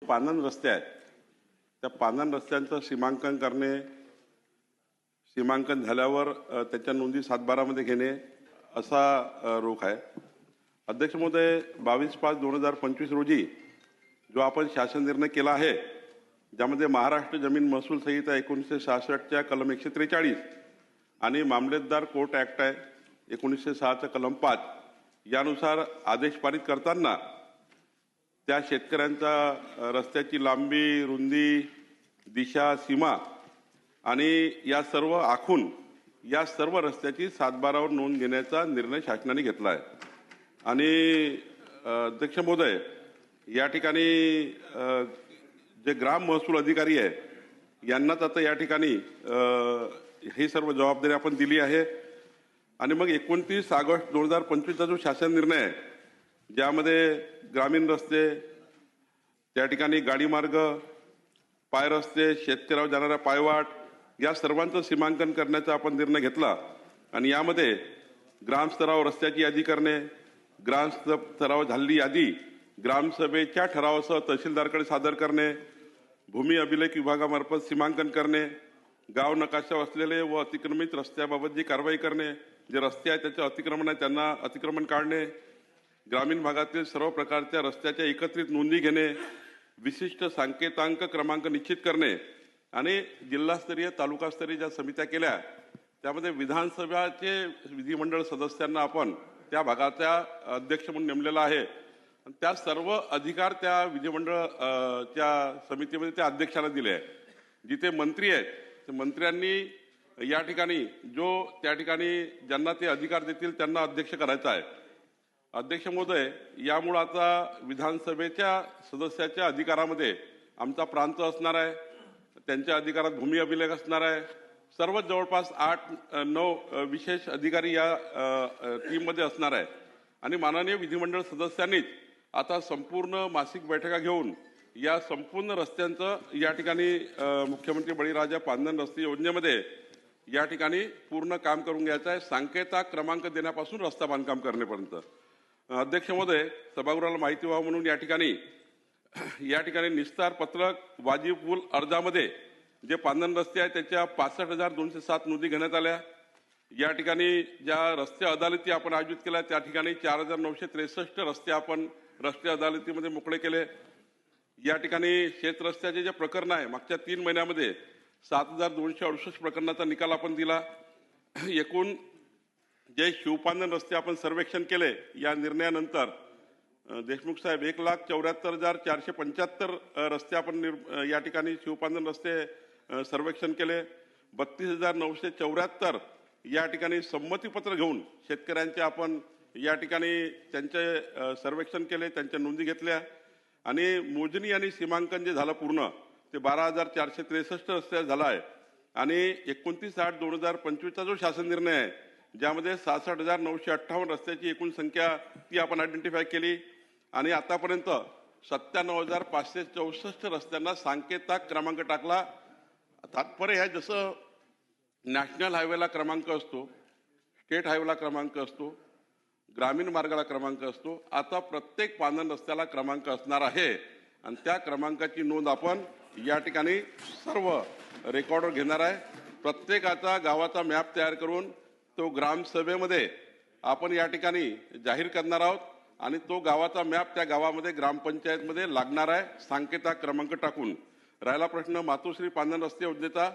पांधन रस्ते आहेत त्या पांधन रस्त्यांचं सीमांकन करणे, सीमांकन झाल्यावर त्याच्या नोंदी 7/12 घेणे असा रोख आहे। अध्यक्ष महोदय, 22/5/2025 रोजी जो आपण शासन निर्णय केला आहे ज्यामध्ये महाराष्ट्र जमीन महसूल संहिता 1966च्या कलम 143 आणि मामलेदार कोर्ट ॲक्ट आहे 1906चा कलम 5 यानुसार आदेश पारित करताना त्या शेतकऱ्यांचा रस्त्याची लांबी, रुंदी, दिशा, सीमा आणि या सर्व आखून या सर्व रस्त्याची 7/12 नोंद घेण्याचा निर्णय शासनाने घेतला आहे। आणि अध्यक्ष महोदय, या ठिकाणी जे ग्राम महसूल अधिकारी आहे यांनाच आता या ठिकाणी ही सर्व जबाबदारी आपण दिली आहे। आणि मग 29 ऑगस्ट 2025चा जो शासन निर्णय आहे ज्यामध्ये ग्रामीण रस्ते, त्या ठिकाणी गाडी मार्ग, पाय रस्ते, शेतकऱ्यावर जाणाऱ्या पायवाट या सर्वांचं सीमांकन करण्याचा आपण निर्णय घेतला। आणि यामध्ये ग्रामस्तरावर रस्त्याची यादी करणे, ग्रामस्तरावर झालेली यादी ग्रामसभेच्या ठरावासह तहसीलदारकडे सादर करणे, भूमी अभिलेख विभागामार्फत सीमांकन करणे, गाव नकाशावर असलेले व अतिक्रमित रस्त्याबाबत जी कारवाई करणे, जे रस्ते आहेत त्याचं अतिक्रमण आहे त्यांना अतिक्रमण काढणे, ग्रामीण भागातील सर्व प्रकारच्या रस्त्याच्या एकत्रित नोंदी घेणे, विशिष्ट सांकेतांक क्रमांक निश्चित करणे आणि जिल्हास्तरीय तालुकास्तरीय ज्या समित्या केल्या त्यामध्ये विधानसभाचे विधिमंडळ सदस्यांना आपण त्या भागाच्या अध्यक्ष म्हणून नेमलेला आहे। त्या सर्व अधिकार त्या विधिमंडळ च्या समितीमध्ये त्या अध्यक्षाला दिले आहे। जिथे मंत्री आहेत ते मंत्र्यांनी या ठिकाणी जो त्या ठिकाणी ज्यांना ते अधिकार देतील त्यांना अध्यक्ष करायचा आहे। अध्यक्ष महोदय, यामुळे आता विधानसभेच्या सदस्याच्या अधिकारामध्ये आमचा प्रांत असणार आहे, त्यांच्या अधिकारात भूमी अभिलेख असणार आहे। सर्व जवळपास 8-9 विशेष अधिकारी या टीममध्ये असणार आहे। आणि माननीय विधिमंडळ सदस्यांनीच आता संपूर्ण मासिक बैठका घेऊन या संपूर्ण रस्त्यांचं या ठिकाणी मुख्यमंत्री बळीराजा पांधन रस्ते योजनेमध्ये या ठिकाणी पूर्ण काम करून घ्यायचं आहे, सांकेतांक क्रमांक देण्यापासून रस्ता बांधकाम करण्यापर्यंत। अध्यक्ष महोदय, सभागृहाला माहिती व्हावं म्हणून या ठिकाणी निस्तार पत्रक वाजिब उल अर्जामध्ये जे पांधन रस्ते आहेत त्याच्या 65,207 नोंदी घेण्यात आल्या। या ठिकाणी ज्या रस्ते अदालती आपण आयोजित केल्या त्या ठिकाणी 4,963 रस्ते आपण रस्ते अदालतीमध्ये मोकळे केले। या ठिकाणी शेत रस्त्याचे जे प्रकरण आहे मागच्या 3 महिन्यामध्ये 7,268 प्रकरणाचा निकाल आपण दिला। एकूण जे शिवपांधन रस्ते आपण सर्वेक्षण केले या निर्णयानंतर देशमुख साहेब 1,74,475 रस्ते आपण या ठिकाणी शिवपांधन रस्ते सर्वेक्षण केले। 32,974 या ठिकाणी संमतीपत्र घेऊन शेतकऱ्यांचे आपण या ठिकाणी त्यांचे सर्वेक्षण केले, त्यांच्या नोंदी घेतल्या। आणि मोजणी आणि सीमांकन जे झालं पूर्ण ते 12,463 रस्ते झाला आहे। आणि 29/8/2025चा जो शासन निर्णय आहे ज्यामध्ये 66,958 रस्त्याची एकूण संख्या ती आपण आयडेंटिफाय केली। आणि आतापर्यंत 97,564 रस्त्यांना सांकेतांक क्रमांक टाकला। तात्पर्य आहे जसं नॅशनल हायवेला क्रमांक असतो, स्टेट हायवेला क्रमांक असतो, ग्रामीण मार्गाला क्रमांक असतो, आता प्रत्येक पांधन रस्त्याला क्रमांक असणार आहे। आणि त्या क्रमांकाची नोंद आपण या ठिकाणी सर्व रेकॉर्डवर घेणार आहे। प्रत्येकाचा गावाचा मॅप तयार करून तो ग्रामसभेमध्ये आपण या ठिकाणी जाहीर करणार आहोत आणि तो गावाचा मॅप त्या गावामध्ये ग्रामपंचायतमध्ये लागणार आहे सांकेतांक क्रमांक टाकून। राहिला प्रश्न मातोश्री पांधन रस्ते योजनेचा,